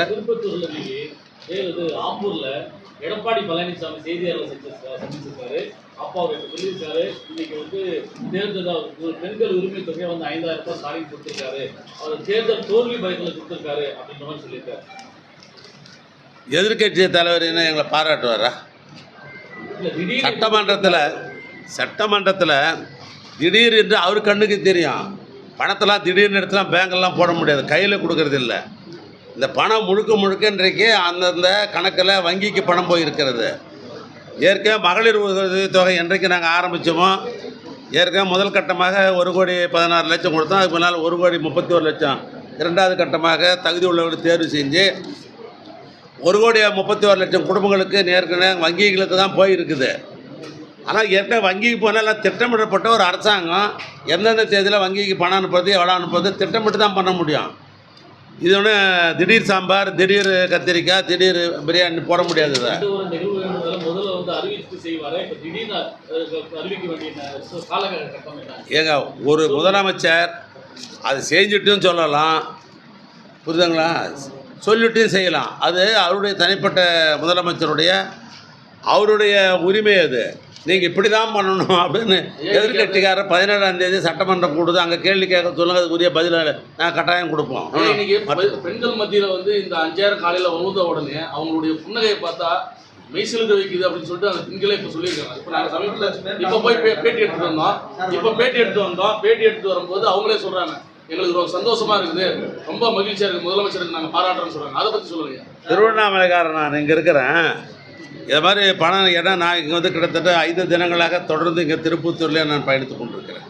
திருப்பத்தூர்ல ஆம்பூர்ல எடப்பாடி பழனிசாமி செய்தியாளர் சந்திச்சிருக்காரு. அப்பா சொல்லியிருக்காரு, இன்னைக்கு தேர்தல் பெண்கள் உரிமை தொகையை 5,000 ரூபாய் ஸ்டாலின் கொடுத்திருக்காரு, அவர் தேர்தல் தோல்வி பயத்தில் கொடுத்திருக்காரு அப்படின்ற மாதிரி சொல்லியிருக்காரு. எதிர்கட்சி தலைவர் என்ன எங்களை பாராட்டுவாரா? சட்டமன்றத்தில் திடீர் என்று அவர் கண்ணுக்கு தெரியும். பணத்தெல்லாம் திடீர்னு எடுத்துலாம் பேங்கெல்லாம் போட முடியாது, கையில் கொடுக்கறது இல்லை. இந்த பணம் முழுக்க இன்றைக்கு அந்தந்த கணக்கில் வங்கிக்கு பணம் போயிருக்கிறது. ஏற்கனவே மகளிர் உதவித்தொகை என்றைக்கு நாங்கள் ஆரம்பித்தோமோ, ஏற்கனவே முதல் கட்டமாக 1,16,00,000 கொடுத்தோம். அதுக்கு முன்னால் 1,31,00,000 இரண்டாவது கட்டமாக தகுதி உள்ளவர்கள் தேர்வு செஞ்சு 1,31,00,000 குடும்பங்களுக்கு ஏற்கனவே வங்கிகளுக்கு தான் போயிருக்குது. ஆனால் ஏற்கனவே வங்கிக்கு போனால் திட்டமிடப்பட்ட ஒரு அரசாங்கம் எந்தெந்த தேதியில் வங்கிக்கு பணம் அனுப்புறது எவ்வளோ அனுப்புறது திட்டமிட்டு தான் பண்ண முடியும். இது ஒன்று திடீர் சாம்பார், திடீர் கத்திரிக்காய், திடீர் பிரியாணி போட முடியாது. ஏங்க, ஒரு முதலமைச்சர் அது செஞ்சுட்டும் சொல்லலாம், புரியுதுங்களா, சொல்லிட்டும் செய்யலாம். அது அவருடைய தனிப்பட்ட முதலமைச்சருடைய அவருடைய உரிமை. அது நீங்கள் இப்படி தான் பண்ணணும் அப்படின்னு எதிர்கட்சிக்காரர் 17ஆம் தேதி சட்டமன்றம் கூடுது, அங்கே கேள்வி கேட்க சொல்லுங்கள், அதுக்கு உரிய பதில் நான் கட்டாயம் கொடுப்போம். இன்னைக்கு பெண்கள் மத்தியில் இந்த 5,000 காலையில் வந்த உடனே அவங்களுடைய புன்னகையை பார்த்தா மெய்சிலுக்கு வைக்குது அப்படின்னு சொல்லிட்டு அந்த பெண்களே இப்போ சொல்லியிருக்காங்க. இப்போ நாங்கள் சமீபத்தில் இப்போ போய் பேட்டி எடுத்துகிட்டு வந்தோம். பேட்டி எடுத்து வரும்போது அவங்களே சொல்கிறாங்க, எங்களுக்கு ரொம்ப சந்தோஷமாக இருக்குது, ரொம்ப மகிழ்ச்சியாக இருக்குது, முதலமைச்சருக்கு நாங்கள் பாராட்டுறோம்னு சொல்கிறாங்க. அதை பற்றி சொல்லுங்கள். திருவண்ணாமலைக்காரன் நான் இங்கே இருக்கிறேன். இது மாதிரி பணம், ஏன்னா நான் இங்கே கிட்டத்தட்ட 5 தினங்களாக தொடர்ந்து இங்கே திருப்பத்தூர்லேயே நான் பயணித்து கொண்டிருக்கிறேன்.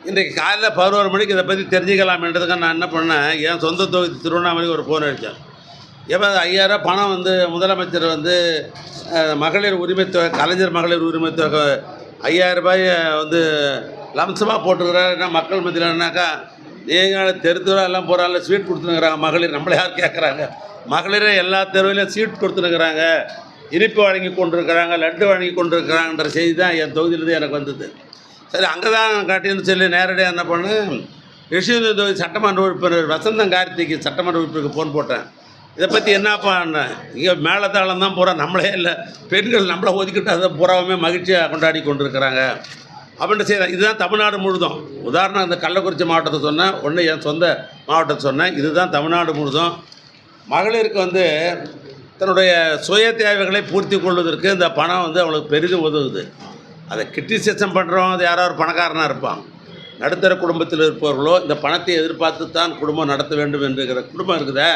இன்றைக்கு காலையில் 11 மணிக்கு இதை பற்றி தெரிஞ்சுக்கலாம்ன்றதுக்காக நான் என்ன பண்ணேன், என் சொந்த தொகுதி திருவண்ணாமலைக்கு ஒரு ஃபோன் அடித்தேன். எப்போ 5,000 பணம் முதலமைச்சர் மகளிர் உரிமை தொகை, கலைஞர் மகளிர் உரிமை தொகை 5,000 ரூபாய் லம்சமாக போட்டுருக்கிறாரு. என்ன மக்கள் மத்தியில்னாக்கா, நீங்கள் தெருத்தூரம் எல்லாம் போகிறாங்க, ஸ்வீட் கொடுத்துருக்குறாங்க மகளிர். நம்மளை யார் கேட்குறாங்க? மகளிரே எல்லா தெருவிலையும் ஸ்வீட் கொடுத்துருக்குறாங்க, இனிப்பு வழங்கி கொண்டிருக்கிறாங்க, லட்டு வழங்கி கொண்டிருக்கிறாங்கன்ற செய்தி தான் என் தொகுதியிலேருந்து எனக்கு வந்தது. சரி, அங்கே தான் காட்டின்னு சொல்லி நேரடியாக என்ன பண்ணேன், ரிஷிவந்தி தொகுதி சட்டமன்ற உறுப்பினர் வசந்தம் கார்த்திக்கு சட்டமன்ற உறுப்பினருக்கு ஃபோன் போட்டேன். இதை பற்றி என்னப்பான்னு, இங்கே மேலத்தாளம் தான் பூரா நம்மளே இல்லை, பெண்கள் நம்மளை ஒதுக்கிட்டு அதை பூராவுமே மகிழ்ச்சியாக கொண்டாடி கொண்டிருக்கிறாங்க அப்படின்ற செய்தி. இதுதான் தமிழ்நாடு முழுதும். உதாரணம், இந்த கள்ளக்குறிச்சி மாவட்டத்தை சொன்னேன், ஒன்று என் சொந்த மாவட்டத்தை சொன்னேன். இதுதான் தமிழ்நாடு முழுதும் மகளிருக்கு தன்னுடைய சுய தேவைகளை பூர்த்தி கொள்வதற்கு இந்த பணம் அவங்களுக்கு பெரிதும் உதவுது. அதை கிரிட்டிசைசம் பண்ணுறோம், அது யாரோ ஒரு பணக்காரனாக இருப்பான். நடுத்தர குடும்பத்தில் இருப்பவர்களோ இந்த பணத்தை எதிர்பார்த்து தான் குடும்பம் நடத்த வேண்டும் என்கிற குடும்பம் இருக்குதே,